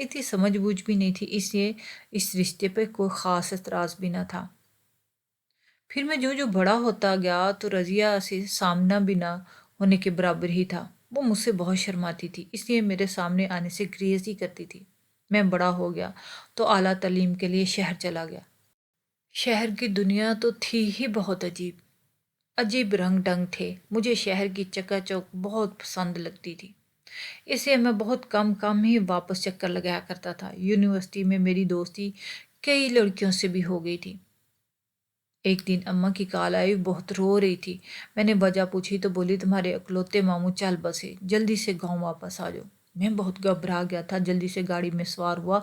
اتنی سمجھ بوجھ بھی نہیں تھی، اس لیے اس رشتے پہ کوئی خاص اعتراض بھی نہ تھا۔ پھر میں جو بڑا ہوتا گیا تو رضیہ سے سامنا بھی نہ ہونے کے برابر ہی تھا۔ وہ مجھ سے بہت شرماتی تھی، اس لیے میرے سامنے آنے سے گریز ہی کرتی تھی۔ میں بڑا ہو گیا تو اعلیٰ تعلیم کے لیے شہر چلا گیا۔ شہر کی دنیا تو تھی ہی بہت عجیب، عجیب رنگ ڈھنگ تھے۔ مجھے شہر کی چکا چوک بہت پسند لگتی تھی، اس لیے میں بہت کم کم ہی واپس چکر لگایا کرتا تھا۔ یونیورسٹی میں میری دوستی کئی لڑکیوں سے بھی ہو گئی تھی۔ ایک دن اماں کی کال آئی، بہت رو رہی تھی۔ میں نے وجہ پوچھی تو بولی تمہارے اکلوتے ماموں چل بسے، جلدی سے گاؤں واپس آ جاؤ۔ میں بہت گھبرا گیا تھا، جلدی سے گاڑی میں سوار ہوا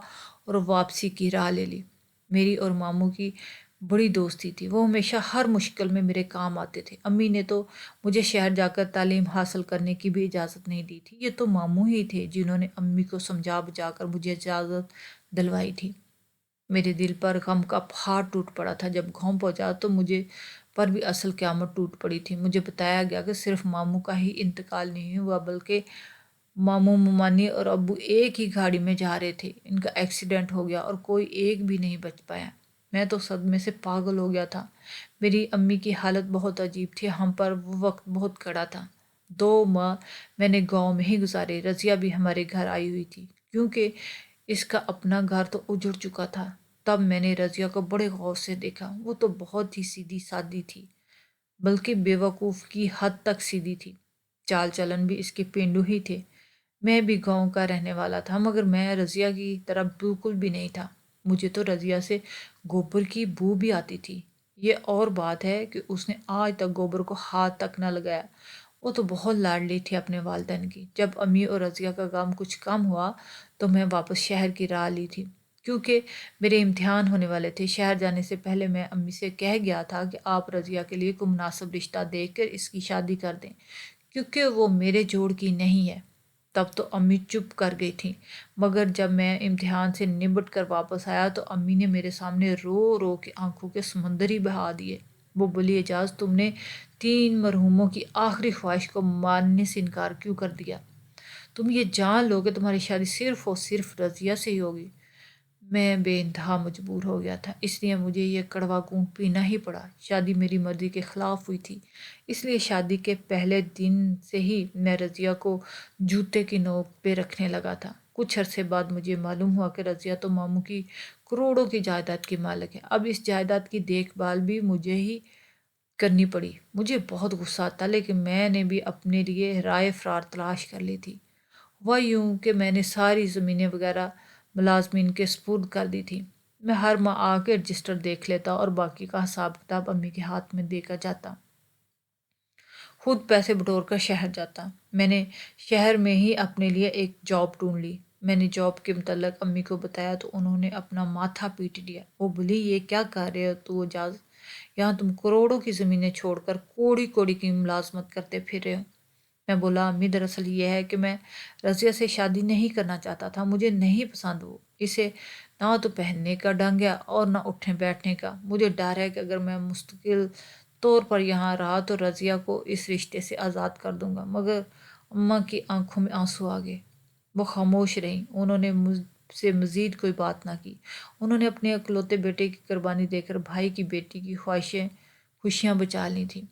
اور واپسی کی راہ لے لی۔ میری اور ماموں کی بڑی دوستی تھی، وہ ہمیشہ ہر مشکل میں میرے کام آتے تھے۔ امی نے تو مجھے شہر جا کر تعلیم حاصل کرنے کی بھی اجازت نہیں دی تھی۔ یہ تو ماموں ہی تھے جنہوں نے امی کو سمجھا بجھا کر مجھے اجازت دلوائی تھی۔ میرے دل پر غم کا پہاڑ ٹوٹ پڑا تھا۔ جب گاؤں پہنچا تو مجھے پر بھی اصل قیامت ٹوٹ پڑی تھی۔ مجھے بتایا گیا کہ صرف ماموں کا ہی انتقال نہیں ہوا، بلکہ ماموں ممانی اور ابو ایک ہی گاڑی میں جا رہے تھے، ان کا ایکسیڈنٹ ہو گیا اور کوئی ایک بھی نہیں بچ پایا۔ میں تو صدمے سے پاگل ہو گیا تھا۔ میری امی کی حالت بہت عجیب تھی، ہم پر وہ وقت بہت کڑا تھا۔ 2 ماہ میں نے گاؤں میں ہی گزارے۔ رضیہ بھی ہمارے گھر آئی ہوئی تھی، کیونکہ اس کا اپنا گھر تو اجڑ چکا تھا۔ تب میں نے رضیہ کو بڑے غور سے دیکھا۔ وہ تو بہت ہی سیدھی سادی تھی، بلکہ بے وقوف کی حد تک سیدھی تھی۔ چال چلن بھی اس کے پینڈو ہی تھے۔ میں بھی گاؤں کا رہنے والا تھا، مگر میں رضیہ کی طرح بالکل بھی نہیں تھا۔ مجھے تو رضیہ سے گوبر کی بو بھی آتی تھی۔ یہ اور بات ہے کہ اس نے آج تک گوبر کو ہاتھ تک نہ لگایا۔ وہ تو بہت لاڈلی تھی اپنے والدین کی۔ جب امی اور رضیہ کا کام کچھ کم ہوا تو میں واپس شہر کی راہ لی تھی، کیونکہ میرے امتحان ہونے والے تھے۔ شہر جانے سے پہلے میں امی سے کہہ گیا تھا کہ آپ رضیہ کے لیے کوئی مناسب رشتہ دیکھ کر اس کی شادی کر دیں، کیونکہ وہ میرے جوڑ کی نہیں ہے۔ تب تو امی چپ کر گئی تھیں، مگر جب میں امتحان سے نمٹ کر واپس آیا تو امی نے میرے سامنے رو رو کے آنکھوں کے سمندر ہی بہا دیے۔ وہ بولی اعجاز، تم نے 3 مرحوموں کی آخری خواہش کو ماننے سے انکار کیوں کر دیا؟ تم یہ جان لو کہ تمہاری شادی صرف اور صرف رضیہ سے ہی ہوگی۔ میں بے انتہا مجبور ہو گیا تھا، اس لیے مجھے یہ کڑوا گھونٹ پینا ہی پڑا۔ شادی میری مرضی کے خلاف ہوئی تھی، اس لیے شادی کے پہلے دن سے ہی میں رضیہ کو جوتے کی نوک پہ رکھنے لگا تھا۔ کچھ عرصے بعد مجھے معلوم ہوا کہ رضیہ تو ماموں کی کروڑوں کی جائیداد کی مالک ہے۔ اب اس جائیداد کی دیکھ بھال بھی مجھے ہی کرنی پڑی۔ مجھے بہت غصہ تھا، لیکن میں نے بھی اپنے لیے رائے فرار تلاش کر لی تھی۔ ہوا یوں کہ میں نے ساری زمینیں وغیرہ ملازمین کے سپرد کر دی تھی۔ میں ہر ماہ آ کے رجسٹر دیکھ لیتا اور باقی کا حساب کتاب امی کے ہاتھ میں دے کر جاتا، خود پیسے بٹور کر شہر جاتا۔ میں نے شہر میں ہی اپنے لیے ایک جاب ڈھونڈ لی۔ میں نے جاب کے متعلق امی کو بتایا تو انہوں نے اپنا ماتھا پیٹ لیا۔ وہ بولی، یہ کیا کر رہے ہو تو اعجاز، یہاں تم کروڑوں کی زمینیں چھوڑ کر کوڑی کوڑی کی ملازمت کرتے پھر رہے ہو۔ میں بولا، امی دراصل یہ ہے کہ میں رضیہ سے شادی نہیں کرنا چاہتا تھا، مجھے نہیں پسند وہ، اسے نہ تو پہننے کا ڈھنگ ہے اور نہ اٹھنے بیٹھنے کا۔ مجھے ڈر ہے کہ اگر میں مستقل طور پر یہاں رہا تو رضیہ کو اس رشتے سے آزاد کر دوں گا۔ مگر اماں کی آنکھوں میں آنسو آ گئے، وہ خاموش رہیں، انہوں نے مجھ سے مزید کوئی بات نہ کی۔ انہوں نے اپنے اکلوتے بیٹے کی قربانی دے کر بھائی کی بیٹی کی خوشیاں بچا لی تھیں۔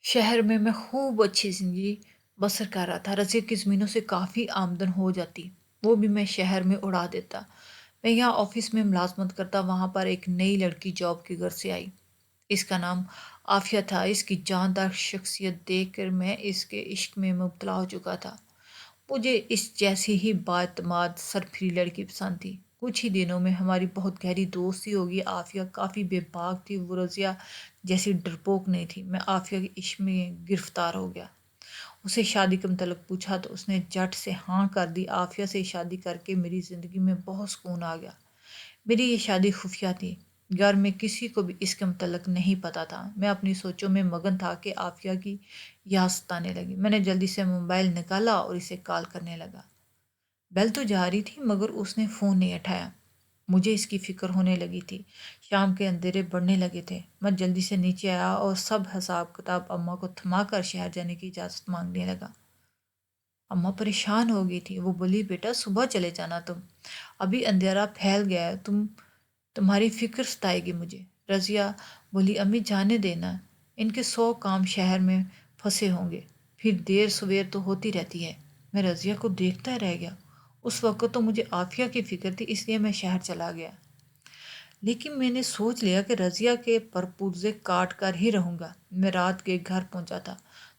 شہر میں خوب اچھی زندگی بسر کر رہا تھا۔ رضیہ کی زمینوں سے کافی آمدن ہو جاتی، وہ بھی میں شہر میں اڑا دیتا۔ میں یہاں آفس میں ملازمت کرتا، وہاں پر ایک نئی لڑکی جاب کے گھر سے آئی۔ اس کا نام عافیہ تھا۔ اس کی جاندار شخصیت دیکھ کر میں اس کے عشق میں مبتلا ہو چکا تھا۔ مجھے اس جیسی ہی بااعتماد سرفری لڑکی پسند تھی۔ کچھ ہی دنوں میں ہماری بہت گہری دوستی ہوگی۔ عافیہ کافی بے باک تھی، وہ رضیہ جیسی ڈرپوک نہیں تھی۔ میں عافیہ کے عشق میں گرفتار ہو گیا۔ اسے شادی کے متعلق پوچھا تو اس نے جھٹ سے ہاں کر دی۔ عافیہ سے شادی کر کے میری زندگی میں بہت سکون آ گیا۔ میری یہ شادی خفیہ تھی، گھر میں کسی کو بھی اس کے متعلق نہیں پتہ تھا۔ میں اپنی سوچوں میں مگن تھا کہ عافیہ کی یاد ستانے لگی۔ میں نے جلدی سے موبائل نکالا اور اسے کال کرنے لگا۔ بیل تو جا رہی تھی مگر اس نے فون نہیں اٹھایا۔ مجھے اس کی فکر ہونے لگی تھی۔ شام کے اندھیرے بڑھنے لگے تھے۔ میں جلدی سے نیچے آیا اور سب حساب کتاب اماں کو تھما کر شہر جانے کی اجازت مانگنے لگا۔ اماں پریشان ہو گئی تھی، وہ بولی بیٹا صبح چلے جانا تم، ابھی اندھیرا پھیل گیا ہے، تمہاری فکر ستائے گی مجھے۔ رضیہ بولی امی جانے دینا، ان کے 100 کام شہر میں پھنسے ہوں گے، پھر دیر سویر تو ہوتی رہتی ہے۔ میں رضیہ کو دیکھتا رہ گیا، اس وقت تو مجھے عافیہ کی فکر تھی، اس لیے میں شہر چلا گیا، لیکن میں نے سوچ لیا کہ رضیہ کے پرپوزے کاٹ کر ہی رہوں گا۔ میں رات کے گھر پہنچا تھا،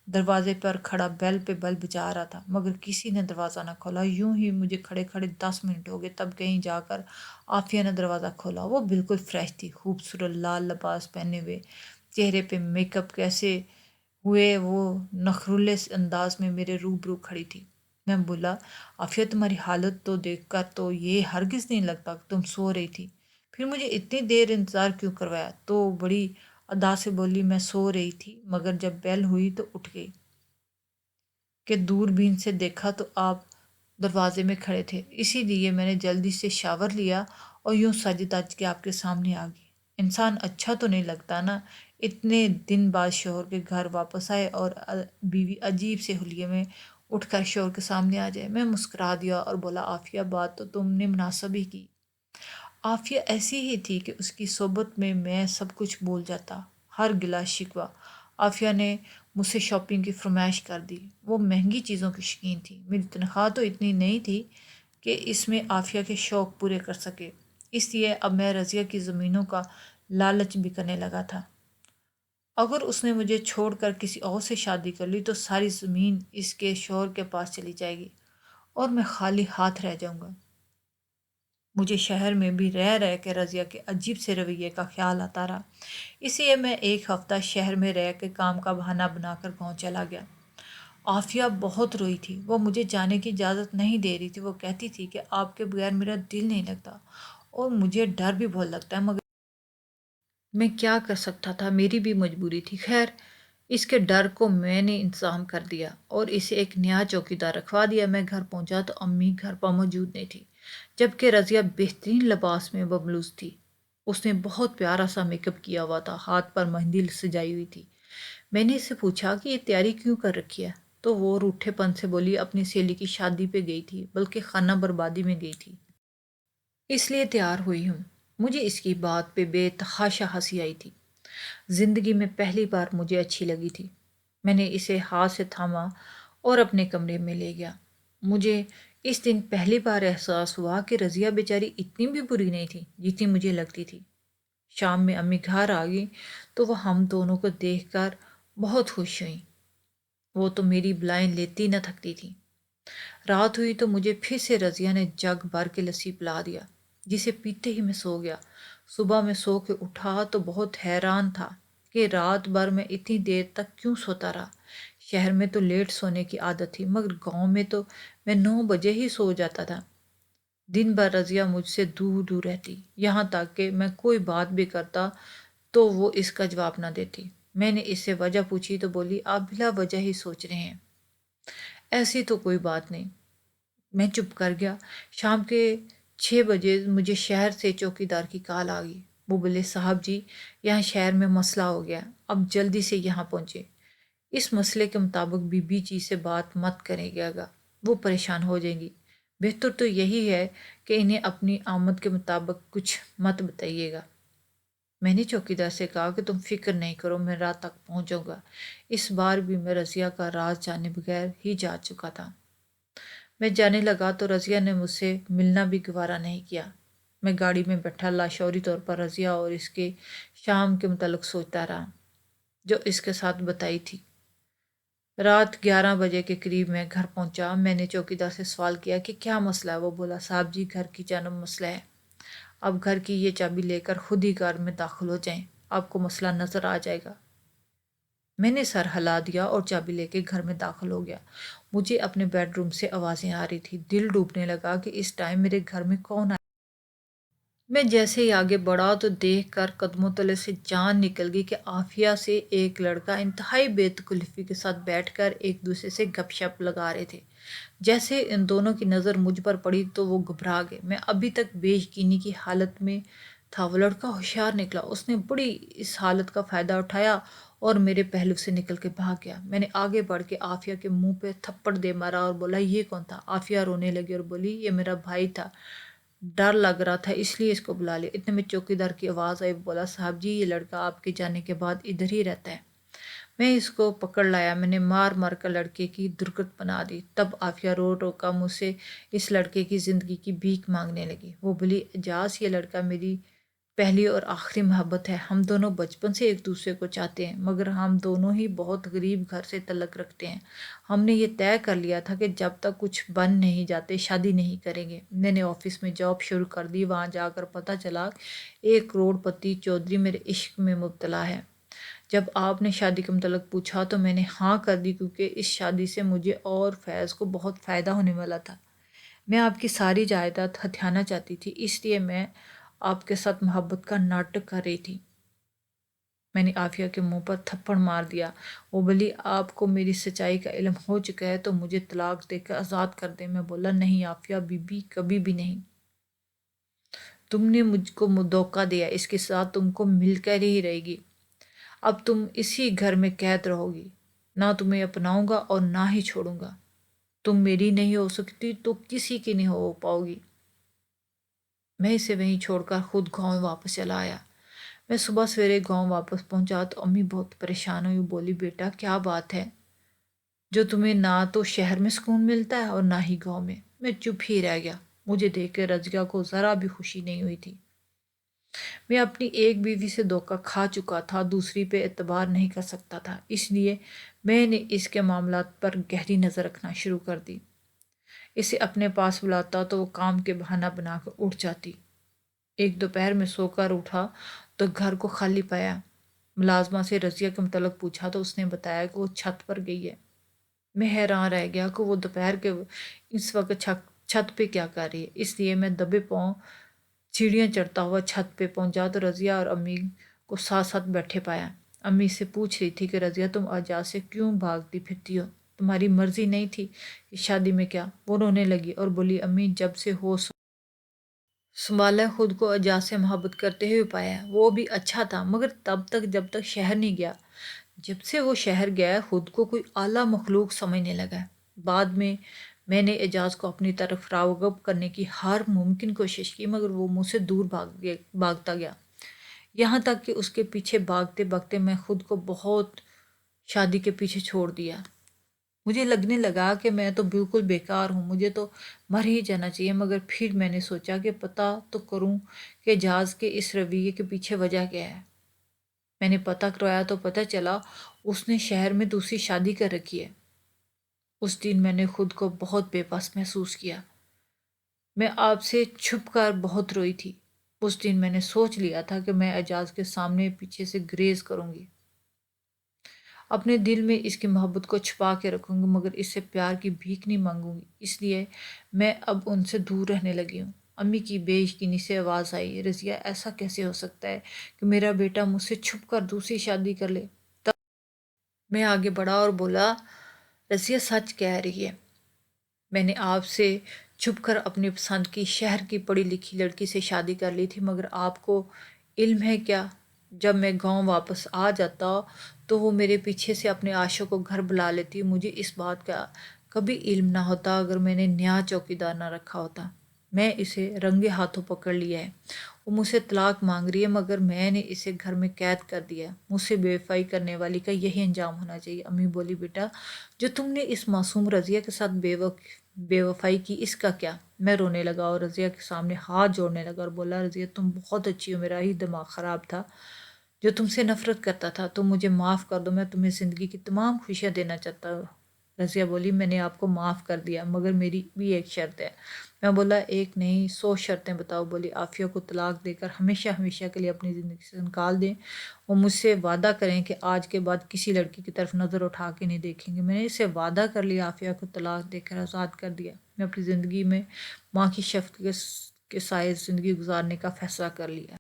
دروازے پر کھڑا بیل پہ بل بجا رہا تھا، مگر کسی نے دروازہ نہ کھولا۔ یوں ہی مجھے کھڑے کھڑے 10 منٹ ہو گئے، تب کہیں جا کر عافیہ نے دروازہ کھولا۔ وہ بالکل فریش تھی، خوبصورت لال لباس پہنے ہوئے، چہرے پہ میک اپ کیسے ہوئے وہ نخرولے انداز میں میرے روبرو کھڑی تھی۔ میں بولا عافیہ تمہاری حالت تو دیکھ کر تو یہ ہرگز نہیں لگتا کہ تم سو رہی تھی، پھر مجھے اتنی دیر انتظار کیوں کروایا؟ تو بڑی ادا سے بولی میں سو رہی تھی، مگر جب بیل ہوئی تو اٹھ گئی کہ دوربین سے دیکھا تو آپ دروازے میں کھڑے تھے، اسی لیے میں نے جلدی سے شاور لیا اور یوں سج دج کے آپ کے سامنے آ گئی۔ انسان اچھا تو نہیں لگتا نا، اتنے دن بعد شوہر کے گھر واپس آئے اور بیوی عجیب سے حلیے میں اٹھ کر شوہر کے سامنے آ جائے۔ میں مسکرا دیا اور بولا عافیہ بات تو تم نے مناسب ہی کی۔ عافیہ ایسی ہی تھی کہ اس کی صحبت میں سب کچھ بھول جاتا، ہر گلہ شکوہ۔ عافیہ نے مجھ سے شاپنگ کی فرمائش کر دی، وہ مہنگی چیزوں کی شوقین تھی، میری تنخواہ تو اتنی نہیں تھی کہ اس میں عافیہ کے شوق پورے کر سکے، اس لیے اب میں رضیہ کی زمینوں کا لالچ بھی کرنے لگا تھا۔ اگر اس نے مجھے چھوڑ کر کسی اور سے شادی کر لی تو ساری زمین اس کے شوہر کے پاس چلی جائے گی اور میں خالی ہاتھ رہ جاؤں گا۔ مجھے شہر میں بھی رہ رہ کے رضیہ کے عجیب سے رویے کا خیال آتا رہا، اس لیے میں ایک ہفتہ شہر میں رہ کے کام کا بہانہ بنا کر گاؤں چلا گیا۔ عافیہ بہت روئی تھی، وہ مجھے جانے کی اجازت نہیں دے رہی تھی، وہ کہتی تھی کہ آپ کے بغیر میرا دل نہیں لگتا اور مجھے ڈر بھی بہت لگتا ہے، مگر میں کیا کر سکتا تھا، میری بھی مجبوری تھی۔ خیر اس کے ڈر کو میں نے انتظام کر دیا اور اسے ایک نیا چوکیدار رکھوا دیا۔ میں گھر پہنچا تو امی گھر پر موجود نہیں تھی، جبکہ رضیہ بہترین لباس میں بملوز تھی۔ اس نے بہت پیارا سا میک اپ کیا ہوا تھا، ہاتھ پر مہندی سجائی ہوئی تھی۔ میں نے اس سے پوچھا کہ یہ تیاری کیوں کر رکھی ہے، تو وہ روٹھے پن سے بولی اپنی سہیلی کی شادی پہ گئی تھی، بلکہ خانہ بربادی میں گئی تھی، اس لیے تیار ہوئی ہوں۔ مجھے اس کی بات پہ بے تحاشا ہنسی آئی تھی، زندگی میں پہلی بار مجھے اچھی لگی تھی۔ میں نے اسے ہاتھ سے تھاما اور اپنے کمرے میں لے گیا۔ مجھے اس دن پہلی بار احساس ہوا کہ رضیہ بیچاری اتنی بھی بری نہیں تھی جتنی مجھے لگتی تھی۔ شام میں امی گھر آ گئی تو وہ ہم دونوں کو دیکھ کر بہت خوش ہوئیں، وہ تو میری بلائیں لیتی نہ تھکتی تھیں۔ رات ہوئی تو مجھے پھر سے رضیہ نے جگ بھر کے لسی پلا دیا، جسے پیتے ہی میں سو گیا۔ صبح میں سو کے اٹھا تو بہت حیران تھا کہ رات بھر میں اتنی دیر تک کیوں سوتا رہا۔ شہر میں تو لیٹ سونے کی عادت تھی، مگر گاؤں میں تو میں 9 بجے ہی سو جاتا تھا۔ دن بھر رضیہ مجھ سے دور دور رہتی، یہاں تک کہ میں کوئی بات بھی کرتا تو وہ اس کا جواب نہ دیتی۔ میں نے اس سے وجہ پوچھی تو بولی آپ بلا وجہ ہی سوچ رہے ہیں، ایسی تو کوئی بات نہیں۔ میں چپ کر گیا۔ شام کے 6 بجے مجھے شہر سے چوکیدار کی کال آ گئی۔ وہ بولے صاحب جی یہاں شہر میں مسئلہ ہو گیا، اب جلدی سے یہاں پہنچے، اس مسئلے کے مطابق بی بی جی سے بات مت کرے گا، وہ پریشان ہو جائیں گی، بہتر تو یہی ہے کہ انہیں اپنی آمد کے مطابق کچھ مت بتائیے گا۔ میں نے چوکیدار سے کہا کہ تم فکر نہیں کرو، میں رات تک پہنچ جاؤں گا۔ اس بار بھی میں رضیہ کا راز جانے بغیر ہی جا چکا تھا۔ میں جانے لگا تو رضیہ نے مجھ سے ملنا بھی گوارا نہیں کیا۔ میں گاڑی میں بیٹھا لاشعوری طور پر رضیہ اور اس کے شام کے متعلق سوچتا رہا جو اس کے ساتھ بتائی تھی۔ رات 11 بجے کے قریب میں گھر پہنچا۔ میں نے چوکیدار سے سوال کیا کہ کیا مسئلہ ہے؟ وہ بولا صاحب جی گھر کی جانب مسئلہ ہے، اب گھر کی یہ چابی لے کر خود ہی گھر میں داخل ہو جائیں، آپ کو مسئلہ نظر آ جائے گا۔ میں نے سر ہلا دیا اور چابی لے کے گھر میں داخل ہو گیا۔ مجھے اپنے بیڈ روم سے آوازیں آ رہی تھی، دل ڈوبنے لگا کہ اس ٹائم میرے گھر میں کون آیا۔ میں جیسے ہی آگے بڑھا تو دیکھ کر قدموں تلے سے جان نکل گئی کہ عافیہ سے ایک لڑکا انتہائی بے تکلفی کے ساتھ بیٹھ کر ایک دوسرے سے گپ شپ لگا رہے تھے۔ جیسے ان دونوں کی نظر مجھ پر پڑی تو وہ گھبرا گئے۔ میں ابھی تک بے یقینی کی حالت میں تھا وہ لڑکا ہوشیار نکلا، اس نے بڑی اس حالت کا فائدہ اٹھایا اور میرے پہلو سے نکل کے بھاگ گیا۔ میں نے آگے بڑھ کے عافیہ کے منہ پہ تھپڑ دے مارا اور بولا یہ کون تھا؟ عافیہ رونے لگی اور بولی یہ میرا بھائی تھا، ڈر لگ رہا تھا اس لیے اس کو بلا لیا۔ اتنے میں چوکیدار کی آواز آئی، بولا صاحب جی یہ لڑکا آپ کے جانے کے بعد ادھر ہی رہتا ہے۔ میں اس کو پکڑ لایا، میں نے مار مار کر لڑکے کی درگت بنا دی۔ تب عافیہ رو رو کر مجھ سے اس لڑکے کی زندگی کی بھیک مانگنے لگی۔ وہ بولی اعجاز یہ لڑکا میری پہلی اور آخری محبت ہے، ہم دونوں بچپن سے ایک دوسرے کو چاہتے ہیں مگر ہم دونوں ہی بہت غریب گھر سے تعلق رکھتے ہیں۔ ہم نے یہ طے کر لیا تھا کہ جب تک کچھ بن نہیں جاتے شادی نہیں کریں گے۔ میں نے آفس میں جاب شروع کر دی، وہاں جا کر پتہ چلا ایک کروڑ پتی چودھری میرے عشق میں مبتلا ہے۔ جب آپ نے شادی کے متعلق پوچھا تو میں نے ہاں کر دی کیونکہ اس شادی سے مجھے اور فیض کو بہت فائدہ ہونے والا تھا۔ میں آپ کی ساری جائیداد ہتھیانا چاہتی تھی، اس لیے میں آپ کے ساتھ محبت کا ناٹک کر رہی تھی۔ میں نے عافیہ کے منہ پر تھپڑ مار دیا۔ وہ بولی آپ کو میری سچائی کا علم ہو چکا ہے تو مجھے طلاق دے کر آزاد کر دیں۔ میں بولا نہیں عافیہ بی بی، کبھی بھی نہیں۔ تم نے مجھ کو دھوکہ دیا، اس کے ساتھ تم کو مل کر ہی رہے گی۔ اب تم اسی گھر میں قید رہو گی، نہ تمہیں اپناؤں گا اور نہ ہی چھوڑوں گا۔ تم میری نہیں ہو سکتی تو کسی کی نہیں ہو پاؤ گی۔ میں اسے وہیں چھوڑ کر خود گاؤں واپس چلا آیا۔ میں صبح سویرے گاؤں واپس پہنچا تو امی بہت پریشان ہوئی، بولی بیٹا کیا بات ہے جو تمہیں نہ تو شہر میں سکون ملتا ہے اور نہ ہی گاؤں میں؟ میں چپ ہی رہ گیا۔ مجھے دیکھ کے رضیہ کو ذرا بھی خوشی نہیں ہوئی تھی۔ میں اپنی ایک بیوی سے دھوکہ کھا چکا تھا، دوسری پہ اعتبار نہیں کر سکتا تھا، اس لیے میں نے اس کے معاملات پر گہری نظر رکھنا شروع کر دی۔ اسے اپنے پاس بلاتا تو وہ کام کے بہانہ بنا کر اٹھ جاتی۔ ایک دوپہر میں سو کر اٹھا تو گھر کو خالی پایا۔ ملازمہ سے رضیہ کے متعلق پوچھا تو اس نے بتایا کہ وہ چھت پر گئی ہے۔ میں حیران رہ گیا کہ وہ دوپہر کے اس وقت چھت پہ کیا کر رہی ہے، اس لیے میں دبے پاؤں سیڑھیاں چڑھتا ہوا چھت پہ پہنچا تو رضیہ اور امی کو ساتھ ساتھ بیٹھے پایا۔ امی سے پوچھ رہی تھی کہ رضیہ تم اعجاز سے کیوں بھاگتی پھرتی ہو؟ تمہاری مرضی نہیں تھی اس شادی میں کیا؟ وہ رونے لگی اور بولی امی جب سے ہو سنبھالا خود کو اعجاز سے محبت کرتے ہوئے پایا ہے۔ وہ بھی اچھا تھا مگر تب تک جب تک شہر نہیں گیا۔ جب سے وہ شہر گیا ہے خود کو کوئی اعلیٰ مخلوق سمجھنے لگا ہے۔ بعد میں نے اعجاز کو اپنی طرف راغب کرنے کی ہر ممکن کوشش کی مگر وہ مجھ سے دور بھاگتا گیا، یہاں تک کہ اس کے پیچھے بھاگتے بھاگتے میں خود کو بہت شادی کے پیچھے چھوڑ دیا۔ مجھے لگنے لگا کہ میں تو بالکل بیکار ہوں، مجھے تو مر ہی جانا چاہیے، مگر پھر میں نے سوچا کہ پتہ تو کروں کہ اعجاز کے اس رویے کے پیچھے وجہ کیا ہے۔ میں نے پتہ کروایا تو پتہ چلا اس نے شہر میں دوسری شادی کر رکھی ہے۔ اس دن میں نے خود کو بہت بے بس محسوس کیا۔ میں آپ سے چھپ کر بہت روئی تھی۔ اس دن میں نے سوچ لیا تھا کہ میں اعجاز کے سامنے پیچھے سے گریز کروں گی، اپنے دل میں اس کی محبت کو چھپا کے رکھوں گی مگر اس سے پیار کی بھیک نہیں مانگوں گی، اس لیے میں اب ان سے دور رہنے لگی ہوں۔ امی کی بے یقینی سے آواز آئی، رضیہ ایسا کیسے ہو سکتا ہے کہ میرا بیٹا مجھ سے چھپ کر دوسری شادی کر لے؟ تب میں آگے بڑھا اور بولا رضیہ سچ کہہ رہی ہے، میں نے آپ سے چھپ کر اپنی پسند کی شہر کی پڑھی لکھی لڑکی سے شادی کر لی تھی مگر آپ کو علم ہے کیا جب میں گاؤں واپس آ جاتا تو وہ میرے پیچھے سے اپنے عاشق کو گھر بلا لیتی۔ مجھے اس بات کا کبھی علم نہ ہوتا اگر میں نے نیا چوکیدار نہ رکھا ہوتا۔ میں اسے رنگے ہاتھوں پکڑ لیا ہے، وہ مجھ سے طلاق مانگ رہی ہے مگر میں نے اسے گھر میں قید کر دیا ہے۔ مجھ سے بے وفائی کرنے والی کا یہی انجام ہونا چاہیے۔ امی بولی بیٹا جو تم نے اس معصوم رضیہ کے ساتھ بے وفائی کی اس کا کیا؟ میں رونے لگا اور رضیہ کے سامنے ہاتھ جوڑنے لگا اور بولا رضیہ تم بہت اچھی ہو، میرا ہی دماغ خراب تھا جو تم سے نفرت کرتا تھا، تم مجھے معاف کر دو، میں تمہیں زندگی کی تمام خوشیاں دینا چاہتا ہوں۔ رضیہ بولی میں نے آپ کو معاف کر دیا مگر میری بھی ایک شرط ہے۔ میں بولا ایک نہیں 100 شرطیں بتاؤ۔ بولی عافیہ کو طلاق دے کر ہمیشہ ہمیشہ کے لیے اپنی زندگی سے نکال دیں، وہ مجھ سے وعدہ کریں کہ آج کے بعد کسی لڑکی کی طرف نظر اٹھا کے نہیں دیکھیں گے۔ میں نے اسے وعدہ کر لیا، عافیہ کو طلاق دے کر آزاد کر دیا۔ میں اپنی زندگی میں ماں کی شفقت کے سائے زندگی گزارنے کا فیصلہ کر لیا۔